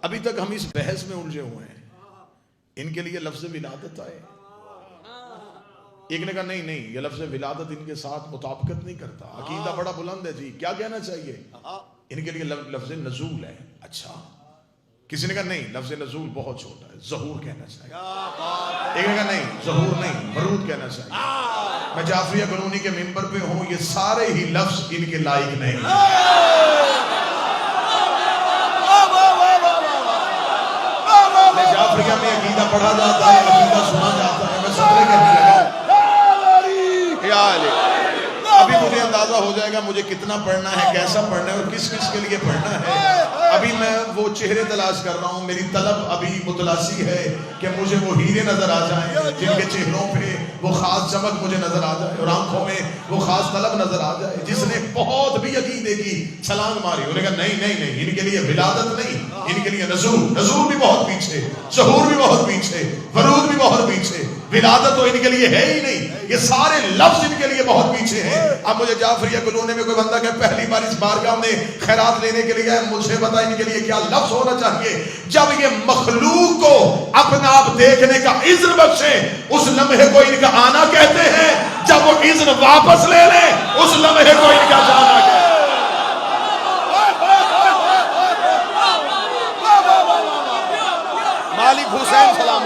ابھی تک ہم اس بحث میں الجھے ہوئے ہیں. ان کے لیے لفظ ولادت آئے. ایک نے کہا نہیں یہ لفظ ولادت ان کے ساتھ مطابقت نہیں کرتا, عقیدہ بڑا بلند ہے جی, کیا کہنا چاہیے؟ ان کے لیے لفظ نزول ہے. اچھا. کسی نے کہا نہیں لفظ نزول بہت چھوٹا ہے, ظہور کہنا چاہیے. ایک نے کہا نہیں ظہور نہیں, ورود کہنا چاہیے. میں جعفریہ کالونی کے ممبر پہ ہوں, یہ سارے ہی لفظ ان کے لائق نہیں. میں جعفریہ میں عقیدہ پڑھا جاتا ہے, عقیدہ سنا جاتا ہے, میں سطرے کہنے لگا. ابھی مجھے اندازہ ہو جائے گا مجھے کتنا پڑھنا ہے, کیسا پڑھنا ہے اور کس کس کے لیے پڑھنا ہے. ابھی میں وہ چہرے تلاش کر رہا ہوں. میری طلب ابھی متلاسی ہے کہ مجھے وہ ہیرے نظر آ جائیں جن کے چہروں پہ وہ خاص چمک مجھے نظر آ جائے اور آنکھوں میں وہ خاص طلب نظر آ جائے. جس نے بہت بھی عقیدے کی چھلانگ ماری, انہیں کہا نہیں ان کے لیے ولادت نہیں, ان کے لیے نزول بھی بہت پیچھے, ظہور بھی بہت پیچھے, ورود بھی بہت پیچھے, ولادت تو ان کے لیے ہے ہی نہیں. یہ سارے لفظ ان کے لیے بہت پیچھے ہیں. اب مجھے جعفریہ کالونی میں کوئی بندہ کہ پہلی بار اس بارگاہ میں خیرات لینے کے لیے مجھے بتا ان کے لیے کیا لفظ ہونا چاہیے. جب یہ مخلوق کو اپنا آپ دیکھنے کا اذن بخشے اس لمحے کو ان کا آنا کہتے ہیں. جب وہ اذن واپس لے لیں اس لمحے کو ان کا جانا کہتے ہیں. مالک حسین سلام